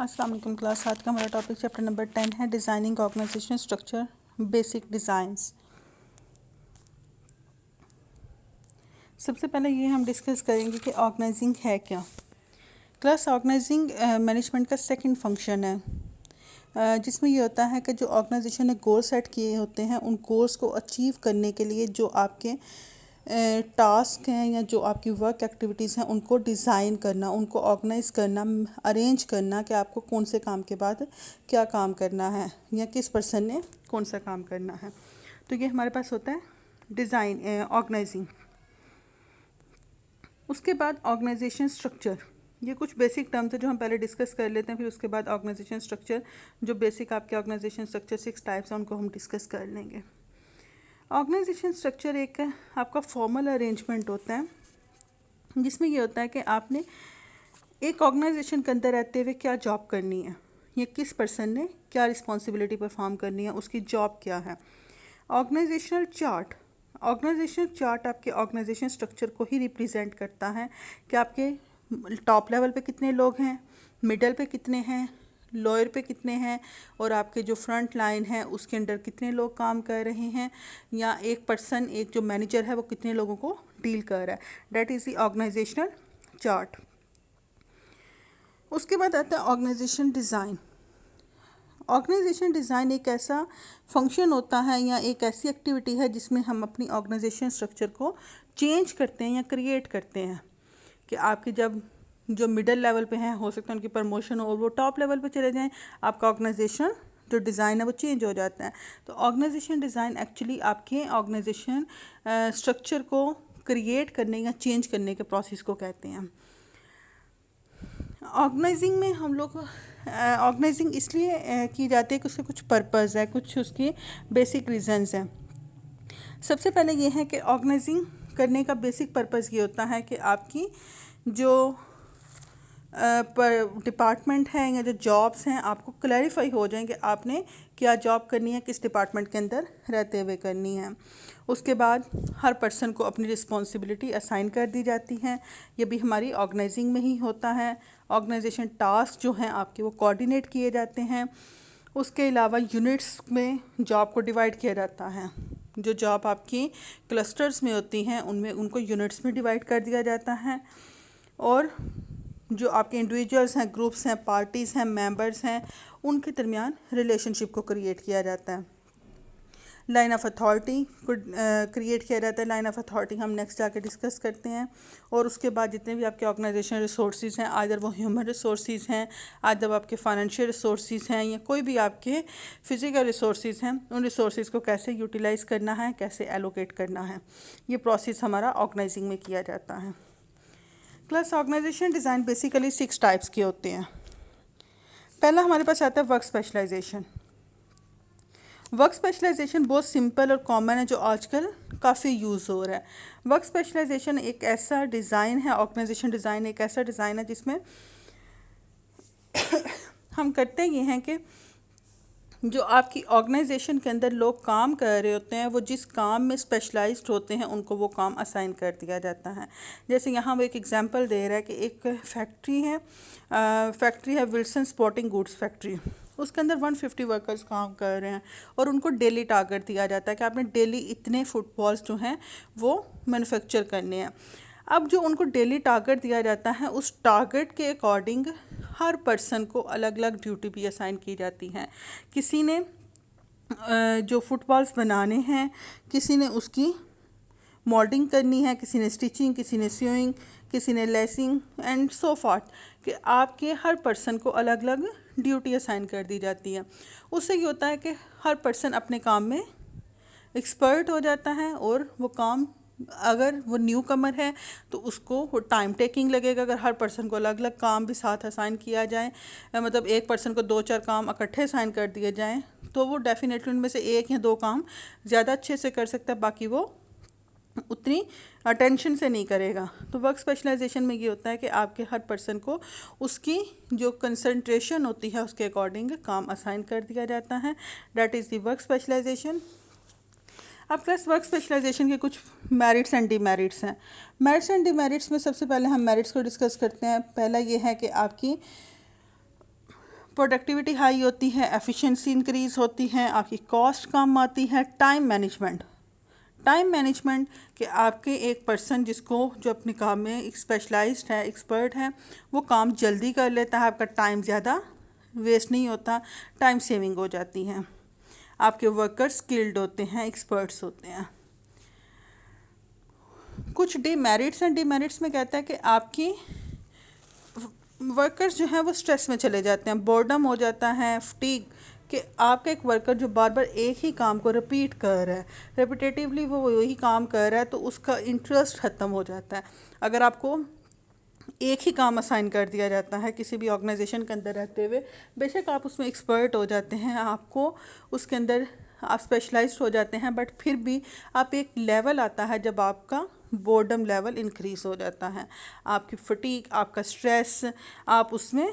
अस्सलाम वालेकुम क्लास। आज का हमारा टॉपिक चैप्टर नंबर 10 है designing organisation structure basic designs. सबसे पहले ये हम डिस्कस करेंगे कि ऑर्गेनाइजिंग है क्या। क्लास ऑर्गेनाइजिंग मैनेजमेंट का सेकंड फंक्शन है, जिसमें ये होता है कि जो ऑर्गेनाइजेशन ने गोल सेट किए होते हैं उन गोल्स को अचीव करने के लिए जो आपके टास्क हैं या जो आपकी वर्क एक्टिविटीज़ हैं उनको डिज़ाइन करना, उनको ऑर्गेनाइज़ करना, अरेंज करना कि आपको कौन से काम के बाद क्या काम करना है या किस पर्सन ने कौन सा काम करना है। तो ये हमारे पास होता है डिज़ाइन ऑर्गेनाइजिंग। उसके बाद ऑर्गेनाइजेशन स्ट्रक्चर, ये कुछ बेसिक टर्म्स है जो हम पहले डिस्कस कर लेते हैं, फिर उसके बाद ऑर्गेनाइजेशन स्ट्रक्चर, जो बेसिक आपके ऑर्गेनाइजेशन स्ट्रक्चर 6 टाइप्स हैं उनको हम डिस्कस कर लेंगे। ऑर्गेनाइजेशन स्ट्रक्चर एक आपका फॉर्मल अरेंजमेंट होता है जिसमें ये होता है कि आपने एक ऑर्गेनाइजेशन के अंदर रहते हुए क्या जॉब करनी है या किस पर्सन ने क्या रिस्पॉन्सिबिलिटी परफॉर्म करनी है, उसकी जॉब क्या है। ऑर्गेनाइजेशनल चार्ट आपके ऑर्गेनाइजेशन स्ट्रक्चर को ही रिप्रेजेंट करता है कि आपके टॉप लेवल पे कितने लोग हैं, मिडल पे कितने हैं, लोअर पे कितने हैं और आपके जो फ्रंट लाइन है उसके अंदर कितने लोग काम कर रहे हैं, या एक पर्सन, एक जो मैनेजर है वो कितने लोगों को डील कर रहा है। That is the organisational chart. उसके बाद आता है ऑर्गेनाइजेशन डिज़ाइन। ऑर्गेनाइजेशन डिज़ाइन एक ऐसा फंक्शन होता है या एक ऐसी एक्टिविटी है जिसमें हम अपनी ऑर्गेनाइजेशन स्ट्रक्चर को चेंज करते हैं या क्रिएट करते हैं कि आपके जब जो मिडिल लेवल पे हैं हो सकता है उनकी प्रमोशन हो और वो टॉप लेवल पे चले जाएं, आपका ऑर्गेनाइजेशन जो डिज़ाइन है वो चेंज हो जाता है। तो ऑर्गेनाइजेशन डिज़ाइन एक्चुअली आपके ऑर्गेनाइजेशन स्ट्रक्चर को क्रिएट करने या चेंज करने के प्रोसेस को कहते हैं। ऑर्गेनाइजिंग में हम लोग ऑर्गेनाइजिंग इसलिए की जाती है कि उसके कुछ पर्पस है, कुछ उसके बेसिक रीजंस हैं। सबसे पहले ये है कि ऑर्गेनाइजिंग करने का बेसिक पर्पस ये होता है कि आपकी जो पर डिपार्टमेंट है या जो जॉब्स हैं आपको क्लैरिफाई हो जाएं कि आपने क्या जॉब करनी है, किस डिपार्टमेंट के अंदर रहते हुए करनी है। उसके बाद हर पर्सन को अपनी रिस्पॉन्सिबिलिटी असाइन कर दी जाती हैं। ये भी हमारी ऑर्गेनाइजिंग में ही होता है। ऑर्गेनाइजेशन टास्क जो हैं आपके वो कोऑर्डिनेट किए जाते हैं। उसके अलावा यूनिट्स में जॉब को डिवाइड किया जाता है। जो जॉब आपकी क्लस्टर्स में होती हैं उनमें उनको यूनिट्स में डिवाइड कर दिया जाता है। और जो आपके इंडिविजुअल्स हैं, ग्रुप्स हैं, पार्टीज़ हैं, मेंबर्स हैं, उनके दरमियान रिलेशनशिप को क्रिएट किया जाता है। लाइन ऑफ अथॉरिटी को क्रिएट किया जाता है। लाइन ऑफ अथॉरिटी हम नेक्स्ट जाके डिस्कस करते हैं। और उसके बाद जितने भी आपके ऑर्गेनाइजेशन रिसोर्सेज हैं, आइदर वो ह्यूमन रिसोर्सेज हैं, आइदर आपके फाइनेंशियल रिसोर्सेज हैं, या कोई भी आपके फिज़िकल रिसोर्सेज हैं, उन रिसोर्सेज को कैसे यूटिलाइज़ करना है, कैसे एलोकेट करना है, ये प्रोसेस हमारा ऑर्गेनाइजिंग में किया जाता है। Plus organisation design basically 6 types के होते हैं। पहला हमारे पास आता है वर्क स्पेशलाइजेशन। वर्क स्पेशलाइजेशन बहुत सिंपल और कॉमन है जो आजकल काफ़ी यूज़ हो रहा है। वर्क स्पेशलाइजेशन एक ऐसा डिज़ाइन है, ऑर्गेनाइजेशन डिज़ाइन एक ऐसा डिज़ाइन है जिसमें हम करते ये हैं कि जो आपकी ऑर्गेनाइजेशन के अंदर लोग काम कर रहे होते हैं वो जिस काम में स्पेशलाइज्ड होते हैं उनको वो काम असाइन कर दिया जाता है। जैसे यहाँ वो एक एग्जांपल दे रहा है कि एक फैक्ट्री है विल्सन स्पोर्टिंग गुड्स फैक्ट्री। उसके अंदर 150 वर्कर्स काम कर रहे हैं और उनको डेली टारगेट दिया जाता है कि आपने डेली इतने फुटबॉल्स जो हैं वो मैन्युफैक्चर करने हैं। अब जो उनको डेली टारगेट दिया जाता है उस टारगेट के अकॉर्डिंग हर पर्सन को अलग अलग ड्यूटी भी असाइन की जाती हैं। किसी ने जो फुटबॉल्स बनाने हैं, किसी ने उसकी मोल्डिंग करनी है, किसी ने स्टिचिंग, किसी ने स्यूइंग, किसी ने लेसिंग एंड सो फॉर्थ, कि आपके हर पर्सन को अलग अलग ड्यूटी असाइन कर दी जाती है। उससे ये होता है कि हर पर्सन अपने काम में एक्सपर्ट हो जाता है और वो काम, अगर वो न्यू कमर है तो उसको वो टाइम टेकिंग लगेगा। अगर हर पर्सन को अलग अलग काम भी साथ असाइन किया जाए, मतलब एक पर्सन को 2-4 काम इकट्ठे असाइन कर दिए जाएं तो वो डेफिनेटली उनमें से 1 या 2 काम ज़्यादा अच्छे से कर सकता है, बाकी वो उतनी अटेंशन से नहीं करेगा। तो वर्क स्पेशलाइजेशन में ये होता है कि आपके हर पर्सन को उसकी जो कंसंट्रेशन होती है उसके अकॉर्डिंग काम असाइन कर दिया जाता है। That is the work specialisation. अब प्लस वर्क स्पेशलाइजेशन के कुछ मेरिट्स एंड डीमेरिट्स हैं। मेरिट्स एंड डीमेरिट्स में सबसे पहले हम मेरिट्स को डिस्कस करते हैं। पहला ये है कि आपकी प्रोडक्टिविटी हाई होती है, एफिशिएंसी इंक्रीज़ होती है, आपकी कॉस्ट कम आती है। टाइम मैनेजमेंट, टाइम मैनेजमेंट कि आपके एक पर्सन जिसको जो अपने काम में एक स्पेशलाइज्ड है, एक्सपर्ट है, वो काम जल्दी कर लेता है, आपका टाइम ज़्यादा वेस्ट नहीं होता, टाइम सेविंग हो जाती है। आपके वर्कर्स स्किल्ड होते हैं, एक्सपर्ट्स होते हैं। कुछ डीमेरिट्स हैं, डीमेरिट्स में कहता है कि आपकी वर्कर्स जो हैं वो स्ट्रेस में चले जाते हैं, बोर्डम हो जाता है, फटीग, कि आपका एक वर्कर जो बार बार एक ही काम को रिपीट कर रहा है, रेपिटेटिवली वो वही काम कर रहा है, तो उसका इंटरेस्ट ख़त्म हो जाता है। अगर आपको एक ही काम असाइन कर दिया जाता है किसी भी ऑर्गेनाइजेशन के अंदर रहते हुए, बेशक आप उसमें एक्सपर्ट हो जाते हैं, आपको उसके अंदर आप स्पेशलाइज्ड हो जाते हैं, बट फिर भी आप एक लेवल आता है जब आपका बोर्डम लेवल इंक्रीज़ हो जाता है, आपकी फटीग, आपका स्ट्रेस, आप उसमें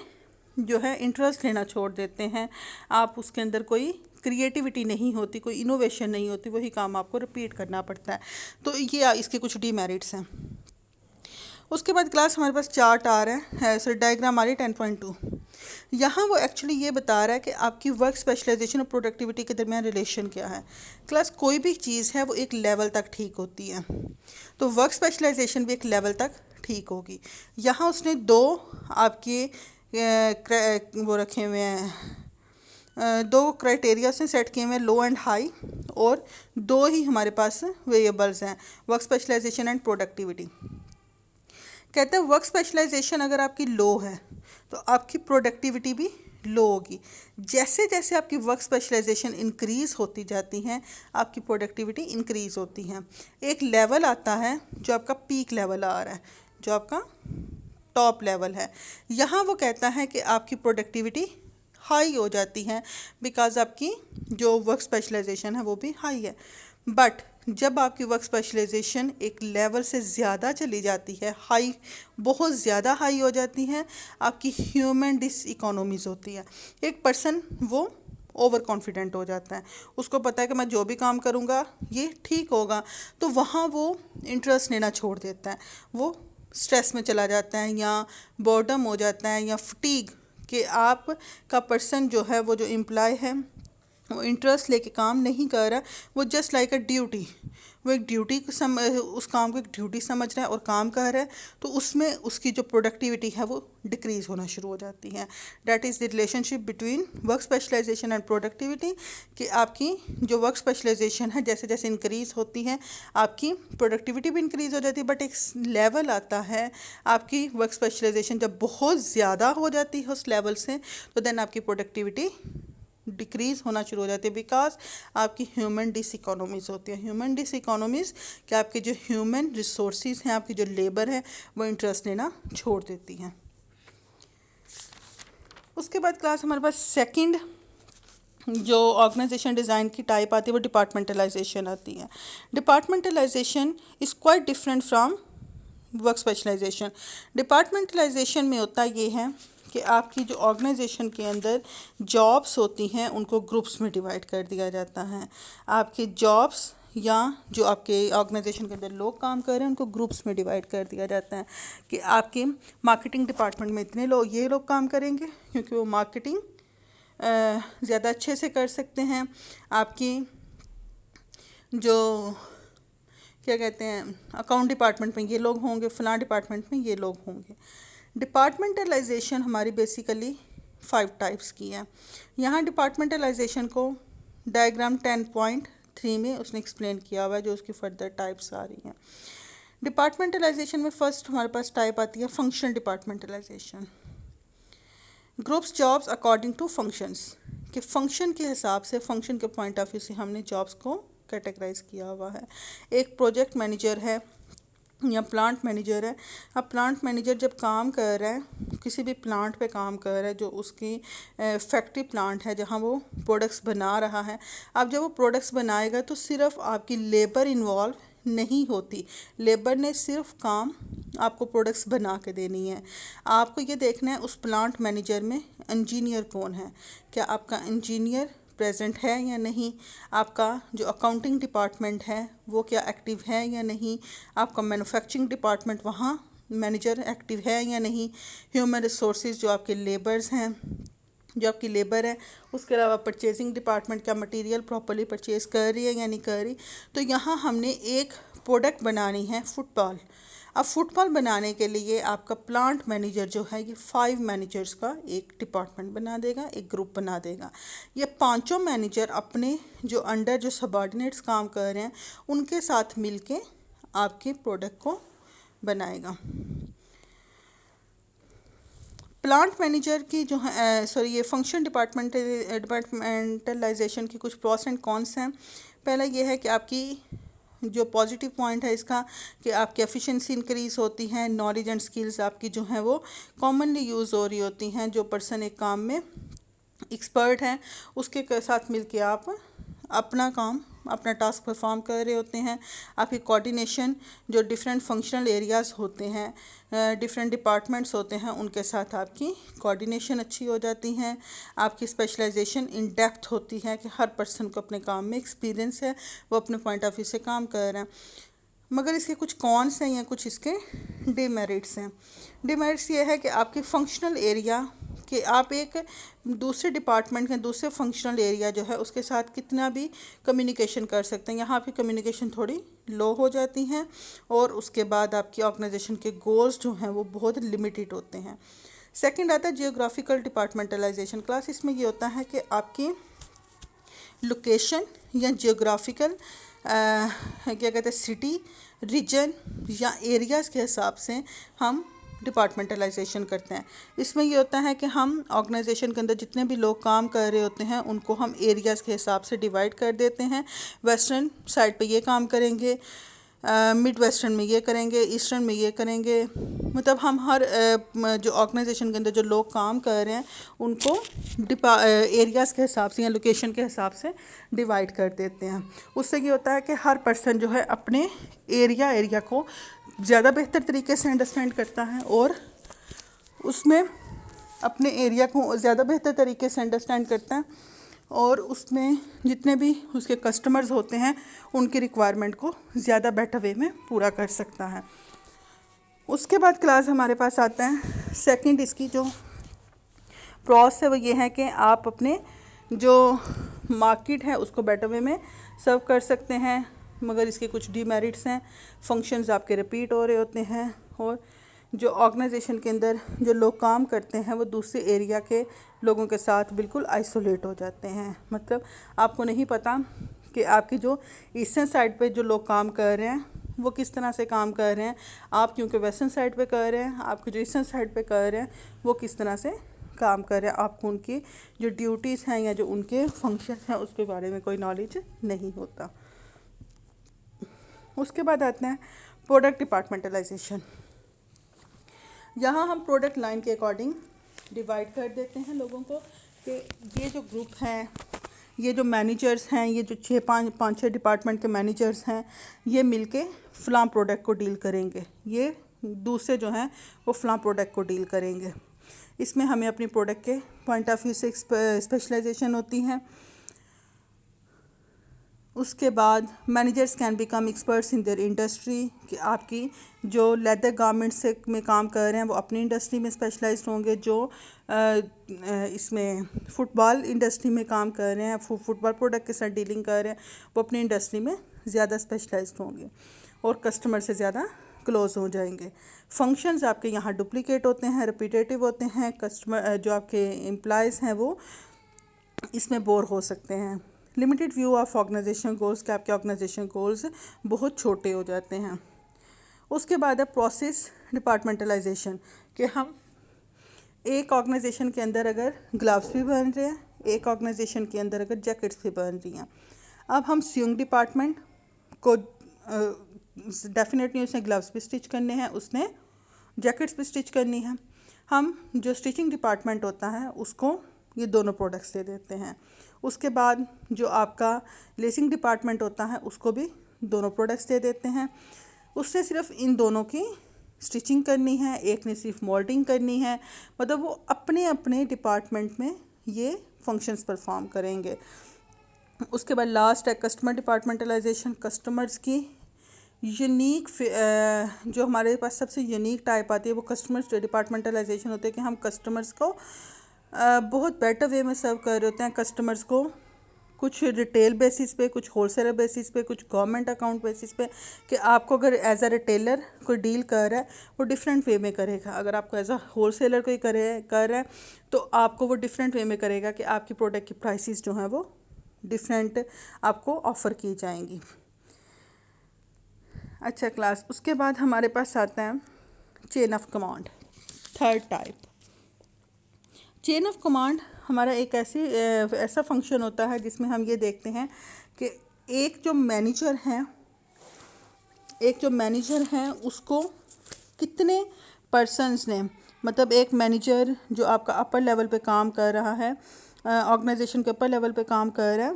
जो है इंटरेस्ट लेना छोड़ देते हैं, आप उसके अंदर कोई क्रिएटिविटी नहीं होती, कोई इनोवेशन नहीं होती, वही काम आपको रिपीट करना पड़ता है। तो ये इसके कुछ डीमेरिट्स हैं। उसके बाद क्लास हमारे पास चार्ट आ रहा है, सर डायग्राम आ रही है 10.2। यहाँ वो एक्चुअली ये बता रहा है कि आपकी वर्क स्पेशलाइजेशन और प्रोडक्टिविटी के दरमियान रिलेशन क्या है। क्लास कोई भी चीज़ है वो एक लेवल तक ठीक होती है, तो वर्क स्पेशलाइजेशन भी एक लेवल तक ठीक होगी। यहाँ उसने दो आपके वो रखे हुए हैं, दो क्राइटेरिया से सेट किए हुए हैं, लो एंड हाई, और दो ही हमारे पास वेरिएबल्स हैं, वर्क स्पेशलाइजेशन एंड प्रोडक्टिविटी। कहते हैं वर्क स्पेशलाइजेशन अगर आपकी लो है तो आपकी प्रोडक्टिविटी भी लो होगी। जैसे जैसे आपकी वर्क स्पेशलाइजेशन इंक्रीज़ होती जाती हैं, आपकी प्रोडक्टिविटी इंक्रीज़ होती है। एक लेवल आता है जो आपका पीक लेवल आ रहा है, जो आपका टॉप लेवल है। यहाँ वो कहता है कि आपकी प्रोडक्टिविटी हाई हो जाती है बिकॉज़ आपकी जो वर्क स्पेशलाइजेशन है वो भी हाई है। बट जब आपकी वर्क स्पेशलाइजेशन एक लेवल से ज़्यादा चली जाती है, हाई, बहुत ज़्यादा हाई हो जाती है, आपकी ह्यूमन डिस इकोनॉमीज़ होती है। एक पर्सन वो ओवर कॉन्फिडेंट हो जाता है, उसको पता है कि मैं जो भी काम करूँगा ये ठीक होगा, तो वहाँ वो इंटरेस्ट लेना छोड़ देता है, वो स्ट्रेस में चला जाता है, या बोर्डम हो जाता है, या फटीग, कि आप का पर्सन जो है, वो जो एम्प्लॉय है, वो इंटरेस्ट लेके काम नहीं कर रहा, वो जस्ट लाइक अ ड्यूटी, वो एक ड्यूटी को उस काम को एक ड्यूटी समझ रहा है और काम कर रहा है, तो उसमें उसकी जो प्रोडक्टिविटी है वो डिक्रीज़ होना शुरू हो जाती है। That is the relationship between work specialisation and productivity, कि आपकी जो वर्क स्पेशलाइजेशन है जैसे जैसे इंक्रीज़ होती है, आपकी प्रोडक्टिविटी भी इंक्रीज़ हो जाती है, बट एक लेवल आता है आपकी वर्क स्पेशलाइजेशन जब बहुत ज़्यादा हो जाती है उस लेवल से, तो देन आपकी प्रोडक्टिविटी डिक्रीज़ होना शुरू हो जाती है, बिकॉज आपकी ह्यूमन डिस इकोनॉमीज़ होती है। ह्यूमन डिस इकोनॉमीज़ कि आपके जो ह्यूमन रिसोर्सेज हैं, आपकी जो लेबर है, वो इंटरेस्ट लेना छोड़ देती हैं। उसके बाद क्लास हमारे पास सेकंड जो ऑर्गेनाइजेशन डिज़ाइन की टाइप आती है वो डिपार्टमेंटलाइजेशन आती है। Departmentalisation is quite different from work specialisation. Departmentalisation में होता ये है कि आपकी जो ऑर्गेनाइजेशन के अंदर जॉब्स होती हैं उनको ग्रुप्स में डिवाइड कर दिया जाता है। आपके जॉब्स या जो आपके ऑर्गेनाइजेशन के अंदर लोग काम कर रहे हैं उनको ग्रुप्स में डिवाइड कर दिया जाता है कि आपके मार्केटिंग डिपार्टमेंट में इतने लोग, ये लोग काम करेंगे क्योंकि वो मार्केटिंग ज़्यादा अच्छे से कर सकते हैं। आपकी जो क्या कहते हैं अकाउंट डिपार्टमेंट में ये लोग होंगे, फलां डिपार्टमेंट में ये लोग होंगे। डिपार्टमेंटलाइजेशन हमारी बेसिकली 5 टाइप्स की है। यहाँ डिपार्टमेंटलाइजेशन को डायग्राम 10.3 में उसने एक्सप्लेन किया हुआ है, जो उसकी फर्दर टाइप्स आ रही हैं। डिपार्टमेंटलाइजेशन में फर्स्ट हमारे पास टाइप आती है functional departmentalisation. Groups jobs according to functions, कि फंक्शन के हिसाब से, फंक्शन के पॉइंट ऑफ व्यू से हमने जॉब्स को कैटेगराइज किया हुआ है। एक प्रोजेक्ट मैनेजर है या प्लांट मैनेजर है। अब प्लांट मैनेजर जब काम कर रहा है, किसी भी प्लांट पे काम कर रहा है जो उसकी फैक्ट्री प्लांट है जहाँ वो प्रोडक्ट्स बना रहा है, अब जब वो प्रोडक्ट्स बनाएगा तो सिर्फ आपकी लेबर इन्वॉल्व नहीं होती, लेबर ने सिर्फ काम आपको प्रोडक्ट्स बना के देनी है। आपको ये देखना है उस प्लांट मैनेजर में इंजीनियर कौन है, क्या आपका इंजीनियर प्रेजेंट है या नहीं, आपका जो अकाउंटिंग डिपार्टमेंट है वो क्या एक्टिव है या नहीं, आपका मैन्युफैक्चरिंग डिपार्टमेंट वहाँ मैनेजर एक्टिव है या नहीं, ह्यूमन रिसोर्सेज जो आपके लेबर्स हैं जो आपकी लेबर है। उसके अलावा परचेजिंग डिपार्टमेंट क्या मटेरियल प्रॉपर्ली परचेज कर रही है या नहीं कर रही। तो यहाँ हमने एक प्रोडक्ट बनानी है फुटबॉल। अब फुटबॉल बनाने के लिए आपका प्लांट मैनेजर जो है ये 5 मैनेजर्स का एक डिपार्टमेंट बना देगा, एक ग्रुप बना देगा। ये पांचों मैनेजर अपने जो अंडर जो सबॉर्डिनेट्स काम कर रहे हैं उनके साथ मिलके आपके प्रोडक्ट को बनाएगा। प्लांट मैनेजर की जो है ये फंक्शन डिपार्टमेंटलाइजेशन की कुछ प्रोस एंड कॉन्स हैं। पहला ये है कि आपकी जो पॉजिटिव पॉइंट है इसका कि आपकी एफिशिएंसी इंक्रीज़ होती है, नॉलेज एंड स्किल्स आपकी जो हैं वो कॉमनली यूज़ हो रही होती हैं। जो पर्सन एक काम में एक्सपर्ट है उसके साथ मिलके आप अपना काम अपना टास्क परफॉर्म कर रहे होते हैं। आपकी कोऑर्डिनेशन जो डिफरेंट फंक्शनल एरियाज़ होते हैं, डिफरेंट डिपार्टमेंट्स होते हैं, उनके साथ आपकी कोऑर्डिनेशन अच्छी हो जाती हैं। आपकी स्पेशलाइजेशन इन डेप्थ होती है कि हर पर्सन को अपने काम में एक्सपीरियंस है, वो अपने पॉइंट ऑफ व्यू से काम कर रहे हैं। मगर इसके कुछ कॉन्स हैं या कुछ इसके डिमेरिट्स हैं। डिमेरिट्स ये है कि आपकी फंक्शनल एरिया कि आप एक दूसरे डिपार्टमेंट के दूसरे फंक्शनल एरिया जो है उसके साथ कितना भी कम्युनिकेशन कर सकते हैं, यहाँ पे कम्युनिकेशन थोड़ी लो हो जाती हैं। और उसके बाद आपकी ऑर्गेनाइजेशन के गोल्स जो हैं वो बहुत लिमिटेड होते हैं। सेकंड आता है जियोग्राफिकल डिपार्टमेंटलाइजेशन क्लास। इसमें ये होता है कि आपकी लोकेशन या जियोग्राफिकल क्या कहते हैं सिटी, रीजन या एरियाज़ के हिसाब से हम डिपार्टमेंटलाइजेशन करते हैं। इसमें ये होता है कि हम ऑर्गेनाइजेशन के अंदर जितने भी लोग काम कर रहे होते हैं उनको हम एरियाज़ के हिसाब से डिवाइड कर देते हैं। वेस्टर्न साइड पे ये काम करेंगे, मिड वेस्टर्न में ये करेंगे, ईस्टर्न में ये करेंगे। मतलब हम हर जो ऑर्गेनाइजेशन के अंदर जो लोग काम कर रहे हैं उनको एरियाज़ के हिसाब से या लोकेशन के हिसाब से डिवाइड कर देते हैं। उससे ये होता है कि हर पर्सन जो है अपने एरिया को ज़्यादा बेहतर तरीके से अंडरस्टैंड करता है और उसमें अपने एरिया को ज़्यादा बेहतर तरीके से अंडरस्टैंड करता है और उसमें जितने भी उसके कस्टमर्स होते हैं उनकी रिक्वायरमेंट को ज़्यादा बेटर वे में पूरा कर सकता है। उसके बाद क्लास हमारे पास आता है सेकंड। इसकी जो प्रोस है वो ये है कि आप अपने जो मार्केट है उसको बेटर वे में सर्व कर सकते हैं। मगर इसके कुछ डीमेरिट्स हैं। फंक्शंस आपके रिपीट हो रहे होते हैं और जो ऑर्गेनाइजेशन के अंदर जो लोग काम करते हैं वो दूसरे एरिया के लोगों के साथ बिल्कुल आइसोलेट हो जाते हैं। मतलब आपको नहीं पता कि आपकी जो ईस्टर्न साइड पे जो लोग काम कर रहे हैं वो किस तरह से काम कर रहे हैं, आप क्योंकि वेस्टर्न साइड पे कर रहे हैं, आपके जो ईस्टर्न साइड पे कर रहे हैं वो किस तरह से काम कर रहे हैं। आपको उनकी जो ड्यूटीज़ हैं या जो उनके फंक्शन हैं उसके बारे में कोई नॉलेज नहीं होता। उसके बाद आते हैं प्रोडक्ट डिपार्टमेंटलाइजेशन। यहाँ हम प्रोडक्ट लाइन के अकॉर्डिंग डिवाइड कर देते हैं लोगों को कि ये जो ग्रुप हैं, ये जो मैनेजर्स हैं, ये जो पाँच छः डिपार्टमेंट के मैनेजर्स हैं, ये मिलके फ़लाँ प्रोडक्ट को डील करेंगे, ये दूसरे जो हैं वो फ़लाँ प्रोडक्ट को डील करेंगे। इसमें हमें अपनी प्रोडक्ट के पॉइंट ऑफ व्यू से स्पेशलाइजेशन होती है। उसके बाद managers can become experts in their industry कि आपकी जो लेदर गारमेंट्स से में काम कर रहे हैं वो अपनी इंडस्ट्री में स्पेशलाइज्ड होंगे। जो इसमें फ़ुटबॉल इंडस्ट्री में काम कर रहे हैं, फुटबॉल प्रोडक्ट के साथ डीलिंग कर रहे हैं, वो अपनी इंडस्ट्री में ज़्यादा स्पेशलाइज्ड होंगे और कस्टमर से ज़्यादा क्लोज़ हो जाएंगे। फंक्शंस आपके यहाँ डुप्लीकेट होते हैं, रिपीटेटिव होते हैं। कस्टमर जो आपके एम्प्लॉयज़ हैं वो इसमें बोर हो सकते हैं। Limited view of organisation goals के आपके ऑर्गेनाइजेशन गोल्स बहुत छोटे हो जाते हैं। उसके बाद है प्रोसेस डिपार्टमेंटलाइजेशन कि हम एक ऑर्गेनाइजेशन के अंदर अगर ग्लव्स भी बन रहे हैं, एक ऑर्गेनाइजेशन के अंदर अगर जैकेट्स भी बन रही हैं। अब हम स्यूइंग डिपार्टमेंट को डेफिनेटली उसने ग्लव्स भी स्टिच करने हैं, उसने जैकेट्स भी स्टिच करनी है। हम जो स्टिचिंग डिपार्टमेंट होता है उसको ये दोनों प्रोडक्ट्स दे देते हैं। उसके बाद जो आपका लेसिंग डिपार्टमेंट होता है उसको भी दोनों प्रोडक्ट्स दे देते हैं। उसने सिर्फ इन दोनों की स्टिचिंग करनी है, एक ने सिर्फ मोल्डिंग करनी है। मतलब वो अपने अपने डिपार्टमेंट में ये फंक्शंस परफॉर्म करेंगे। उसके बाद लास्ट है कस्टमर डिपार्टमेंटलाइजेशन। कस्टमर्स की यूनिक जो हमारे पास सबसे यूनिक टाइप आती है वो कस्टमर डिपार्टमेंटलाइजेशन होती है कि हम कस्टमर्स को बहुत बेटर वे में सर्व कर रहे होते हैं कस्टमर्स को, कुछ रिटेल बेसिस पे, कुछ होलसेलर बेसिस पे, कुछ गवर्नमेंट अकाउंट बेसिस पे, कि आपको अगर एज अ रिटेलर कोई डील कर रहा है वो डिफरेंट वे में करेगा, अगर आपको एज अ होलसेलर कोई कर रहा है तो आपको वो डिफरेंट वे में करेगा कि आपकी प्रोडक्ट की प्राइसेस जो हैं वो डिफरेंट आपको ऑफ़र की जाएंगी। अच्छा क्लास, उसके बाद हमारे पास आता है chain of command, third type. Chain of command हमारा एक ऐसा फंक्शन होता है जिसमें हम ये देखते हैं कि एक जो मैनेजर हैं उसको कितने पर्सन्स ने, मतलब एक मैनेजर जो आपका अपर लेवल पे काम कर रहा है, ऑर्गेनाइजेशन के अपर लेवल पे काम कर रहा है,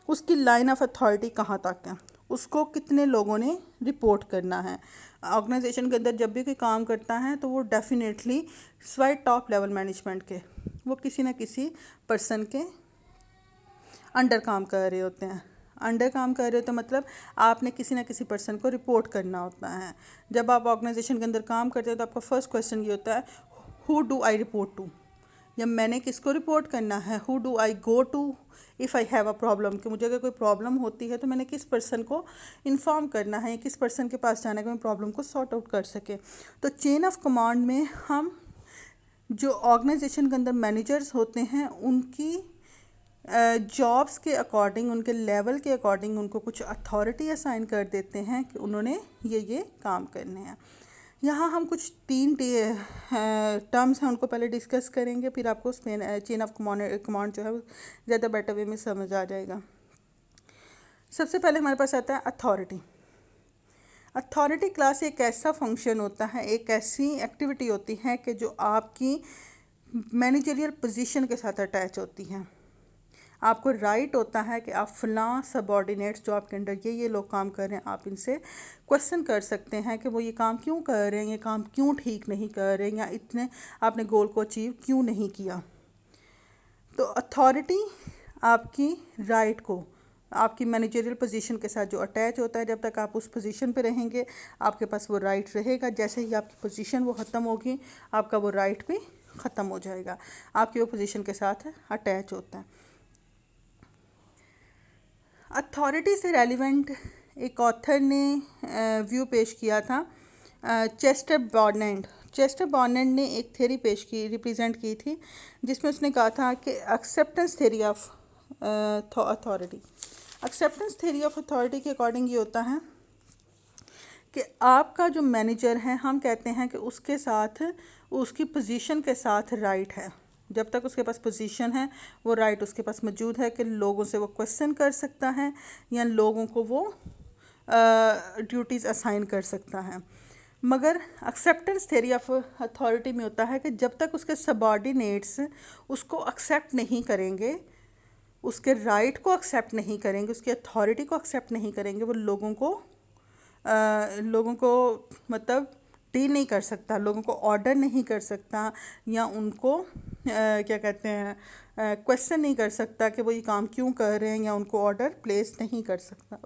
उसकी लाइन ऑफ अथॉरिटी कहाँ तक है, उसको कितने लोगों ने रिपोर्ट करना है। ऑर्गेनाइजेशन के अंदर जब भी कोई काम करता है तो वो डेफिनेटली स्वाई टॉप लेवल मैनेजमेंट के वो किसी न किसी पर्सन के अंडर काम कर रहे होते हैं। अंडर काम कर रहे होते हैं मतलब आपने किसी न किसी पर्सन को रिपोर्ट करना होता है। जब आप ऑर्गेनाइजेशन के अंदर काम करते हैं तो आपका फर्स्ट क्वेश्चन ये होता है, who do I report to, या मैंने किसको रिपोर्ट करना है। Who do I go to if I have a problem, कि मुझे अगर कोई प्रॉब्लम होती है तो मैंने किस पर्सन को इन्फॉर्म करना है, किस पर्सन के पास जाना है कि मैं प्रॉब्लम को सॉर्ट आउट कर सके। तो चेन ऑफ कमांड में हम जो ऑर्गेनाइजेशन के अंदर मैनेजर्स होते हैं उनकी जॉब्स के अकॉर्डिंग, उनके लेवल के अकॉर्डिंग उनको कुछ अथॉरिटी असाइन कर देते हैं कि उन्होंने ये काम करने हैं। यहाँ हम कुछ 3 टर्म्स हैं उनको पहले डिस्कस करेंगे, फिर आपको चेन ऑफ कमांड जो है वो ज़्यादा बेटर वे में समझ आ जाएगा। सबसे पहले हमारे पास आता है अथॉरिटी। अथॉरिटी क्लास एक ऐसा फंक्शन होता है, एक ऐसी एक्टिविटी होती है कि जो आपकी मैनेजरियल पोजीशन के साथ अटैच होती है। आपको राइट होता है कि आप फलां सबऑर्डिनेट्स जो आपके अंडर ये लोग काम कर रहे हैं, आप इनसे क्वेश्चन कर सकते हैं कि वो ये काम क्यों कर रहे हैं, ये काम क्यों ठीक नहीं कर रहे हैं, या इतने आपने गोल को अचीव क्यों नहीं किया। तो अथॉरिटी आपकी राइट को आपकी मैनेजरियल पोजीशन के साथ जो अटैच होता है, जब तक आप उस पोजीशन पे रहेंगे आपके पास वो राइट रहेगा। जैसे ही आपकी पोजीशन वो ख़त्म होगी आपका वो राइट भी ख़त्म हो जाएगा, आपकी वो पोजीशन के साथ अटैच होता है। अथॉरिटी से रेलिवेंट एक ऑथर ने व्यू पेश किया था, चेस्टर बॉर्नेट ने एक थ्योरी पेश की, रिप्रेजेंट की थी, जिसमें उसने कहा था कि acceptance theory of authority. Acceptance theory of authority के अकॉर्डिंग ये होता है कि आपका जो मैनेजर है, हम कहते हैं कि उसके साथ उसकी पोजीशन के साथ राइट है। जब तक उसके पास पोजीशन है वो राइट उसके पास मौजूद है कि लोगों से वो क्वेश्चन कर सकता है या लोगों को वो ड्यूटीज़ असाइन कर सकता है। मगर एक्सेप्टेंस थ्योरी ऑफ अथॉरिटी में होता है कि जब तक उसके सबऑर्डिनेट्स उसको एक्सेप्ट नहीं करेंगे, उसके राइट को एक्सेप्ट नहीं करेंगे, उसकी अथॉरिटी को एक्सेप्ट नहीं करेंगे, वो लोगों को मतलब डील नहीं कर सकता, लोगों को ऑर्डर नहीं कर सकता, या उनको क्या कहते हैं क्वेश्चन नहीं कर सकता कि वो ये काम क्यों कर रहे हैं, या उनको ऑर्डर प्लेस नहीं कर सकता।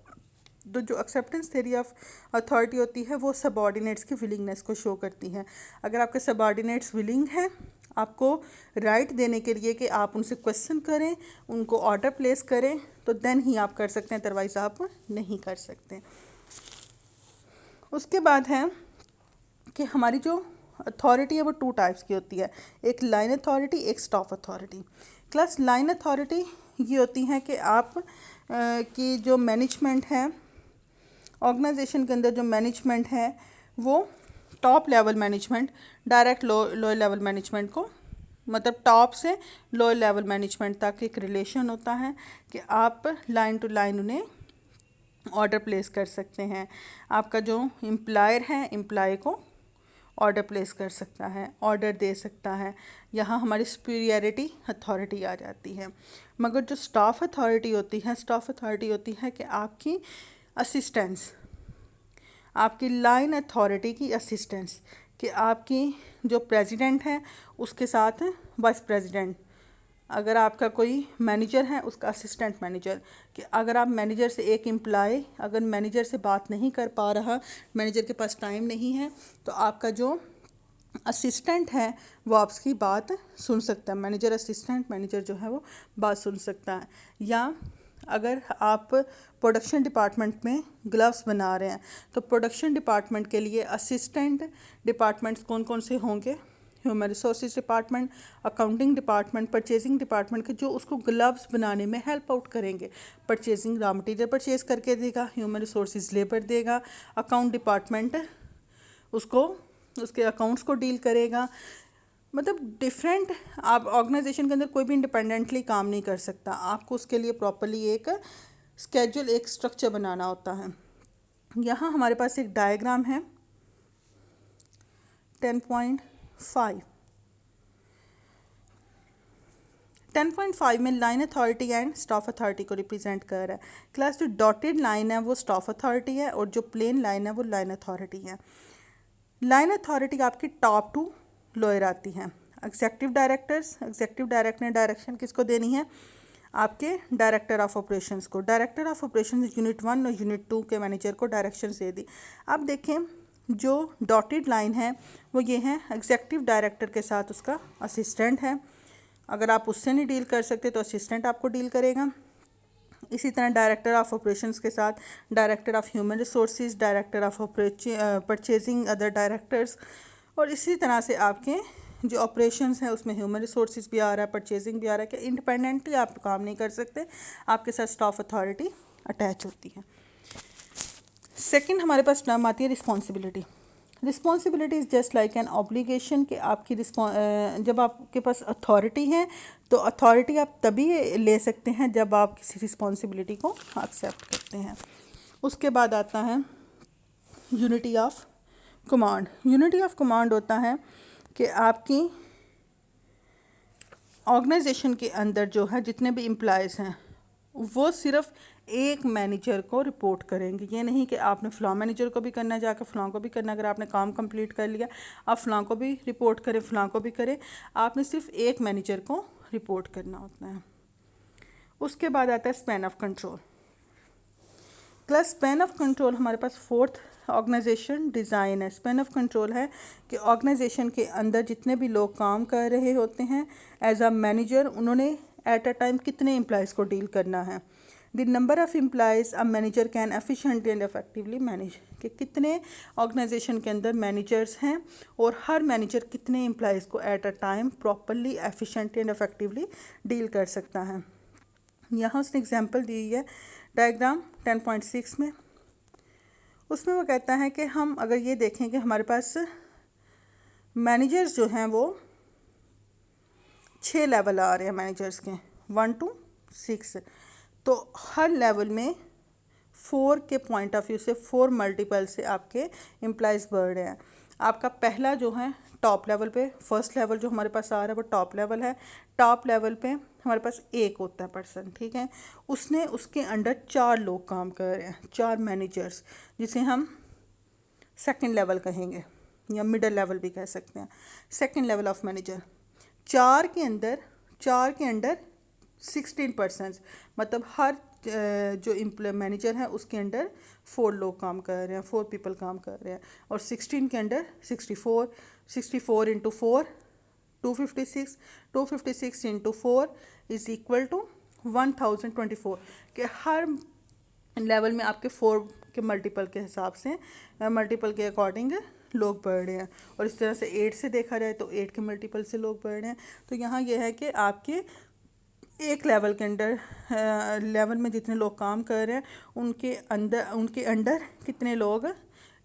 तो जो एक्सेप्टेंस थ्योरी ऑफ अथॉरिटी होती है वो सबऑर्डिनेट्स की विलिंगनेस को शो करती है। अगर आपके सबऑर्डिनेट्स विलिंग हैं आपको राइट देने के लिए कि आप उनसे क्वेश्चन करें, उनको ऑर्डर प्लेस करें, तो देन ही आप कर सकते हैं, अदरवाइज़ आप नहीं कर सकते। उसके बाद है कि हमारी जो अथॉरिटी है वो 2 टाइप्स की होती है, एक लाइन अथॉरिटी, एक staff authority. Class line authority ये होती है कि आप की जो मैनेजमेंट है, ऑर्गेनाइजेशन के अंदर जो मैनेजमेंट है वो top level management direct lower level management को, मतलब टॉप से लोअर लेवल मैनेजमेंट तक एक रिलेशन होता है कि आप लाइन टू लाइन उन्हें ऑर्डर प्लेस कर सकते हैं। आपका जो एम्प्लॉयर है एम्प्लॉय को ऑर्डर प्लेस कर सकता है, ऑर्डर दे सकता है, यहाँ हमारी सुपीरियरिटी अथॉरिटी आ जाती है। मगर जो स्टाफ अथॉरिटी होती है कि आपकी असिस्टेंस, आपकी लाइन अथॉरिटी की असिस्टेंस, कि आपकी जो प्रेसिडेंट है उसके साथ वाइस प्रेसिडेंट, अगर आपका कोई मैनेजर है उसका असिस्टेंट मैनेजर, कि अगर आप मैनेजर से एक एम्प्लॉय अगर मैनेजर से बात नहीं कर पा रहा, मैनेजर के पास टाइम नहीं है, तो आपका जो असिस्टेंट है वो आपकी बात सुन सकता है, मैनेजर असिस्टेंट मैनेजर जो है वो बात सुन सकता है। या अगर आप प्रोडक्शन डिपार्टमेंट में ग्लव्स बना रहे हैं तो प्रोडक्शन डिपार्टमेंट के लिए असिस्टेंट डिपार्टमेंट्स कौन कौन से होंगे? Human resources department, accounting department, purchasing department के जो उसको ग्लव्स बनाने में हेल्प आउट करेंगे। परचेजिंग रॉ मटेरियल परचेज करके देगा, ह्यूमन रिसोर्सेज लेबर देगा, अकाउंट डिपार्टमेंट उसको उसके अकाउंट्स को डील करेगा। मतलब डिफरेंट, आप ऑर्गेनाइजेशन के अंदर कोई भी इंडिपेंडेंटली काम नहीं कर सकता, आपको उसके लिए प्रॉपरली एक स्केड्यूल, एक स्ट्रक्चर बनाना होता है। यहाँ हमारे पास एक डायग्राम है 10.5। 10.5 में line authority and staff authority को रिप्रेजेंट कर रहा है। क्लास जो डॉटेड लाइन है वो स्टाफ अथॉरिटी है और जो प्लेन लाइन है वो लाइन अथॉरिटी है। लाइन अथॉरिटी आपकी टॉप टू लोअर आती है। एग्जेक्टिव डायरेक्टर ने डायरेक्शन किसको देनी है? आपके डायरेक्टर ऑफ ऑपरेशंस को। डायरेक्टर ऑफ ऑपरेशंस यूनिट 1 और यूनिट 2 के मैनेजर को डायरेक्शन दे दी। अब देखें जो डॉटेड लाइन है वो ये है, एग्जेक्टिव डायरेक्टर के साथ उसका असिस्टेंट है। अगर आप उससे नहीं डील कर सकते तो असिस्टेंट आपको डील करेगा। इसी तरह डायरेक्टर ऑफ ऑपरेशंस के साथ director of human resources, director of purchasing, other directors. और इसी तरह से आपके जो ऑपरेशंस हैं उसमें ह्यूमन रिसोर्सेज भी आ रहा है, परचेजिंग भी आ रहा है कि इंडिपेंडेंटली आप काम नहीं कर सकते, आपके साथ स्टाफ अथॉरिटी अटैच होती है। सेकंड हमारे पास टर्म आती है responsibility. Responsibility is just like an obligation कि आपकी जब आपके पास अथॉरिटी है तो अथॉरिटी आप तभी ले सकते हैं जब आप किसी रिस्पॉन्सिबिलिटी को एक्सेप्ट करते हैं। उसके बाद आता है unity of command. Unity of command होता है कि आपकी ऑर्गेनाइजेशन के अंदर जो है जितने भी एम्प्लॉयज़ हैं वो सिर्फ एक मैनेजर को रिपोर्ट करेंगे। ये नहीं कि आपने फ़लाँ मैनेजर को भी करना है, जाकर फ़लाँ को भी करना है। अगर आपने काम कंप्लीट कर लिया आप फ़लाँ को भी रिपोर्ट करें, फ़लाँ को भी करें, आपने सिर्फ एक मैनेजर को रिपोर्ट करना होता है। उसके बाद आता है span of control. Plus span of control हमारे पास फोर्थ ऑर्गेनाइजेशन डिज़ाइन है। स्पैन ऑफ कंट्रोल है कि ऑर्गेनाइजेशन के अंदर जितने भी लोग काम कर रहे होते हैं एज अ मैनेजर, उन्होंने एट अ टाइम कितने एम्प्लॉयज़ को डील करना है। The number of employees a manager can efficiently and effectively manage, कि कितने ऑर्गेनाइजेशन के अंदर मैनेजर्स हैं और हर मैनेजर कितने एम्प्लॉयज़ को at a time properly, efficiently and effectively deal कर सकता है। यहाँ उसने एग्जांपल दी है डायग्राम 10.6 में। उसमें वो कहता है कि हम अगर ये देखें कि हमारे पास मैनेजर्स जो हैं वो 6 लेवल आ रहे हैं मैनेजर्स के, 1 to 6। तो हर लेवल में 4 के पॉइंट ऑफ व्यू से 4 मल्टीपल से आपके एम्प्लॉयज़ बढ़ रहे हैं। आपका पहला जो है टॉप लेवल पे, फर्स्ट लेवल जो हमारे पास आ रहा है वो टॉप लेवल है। टॉप लेवल पे हमारे पास एक होता है पर्सन, ठीक है, उसने उसके अंडर 4 लोग काम कर रहे हैं, 4 मैनेजर्स, जिसे हम सेकंड लेवल कहेंगे या मिडल लेवल भी कह सकते हैं। सेकंड लेवल ऑफ मैनेजर, 4 के अंडर 16 पर्सनस, मतलब हर जो मैनेजर है उसके अंडर 4 लोग काम कर रहे हैं, 4 पीपल काम कर रहे हैं। और 16 के under 64 into 4 256, 256 into 4 is equal to 1024, कि हर लेवल में आपके 4 के मल्टीपल के हिसाब से, मल्टीपल के अकॉर्डिंग लोग बढ़ रहे हैं। और इस तरह से 8 से देखा जाए तो 8 के मल्टीपल से लोग बढ़ रहे हैं। तो यहाँ यह है कि आपके एक लेवल के अंडर लेवल में जितने लोग काम कर रहे हैं उनके अंडर कितने लोग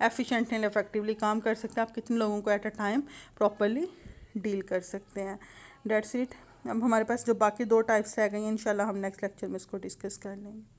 एफिशिएंट एंड इफेक्टिवली काम कर सकते हैं, आप कितने लोगों को at a time properly deal कर सकते हैं। That's it. अब हमारे पास जो बाकी 2 टाइप्स रह गई हैं, इंशाल्लाह हम नेक्स्ट लेक्चर में इसको डिस्कस कर लेंगे।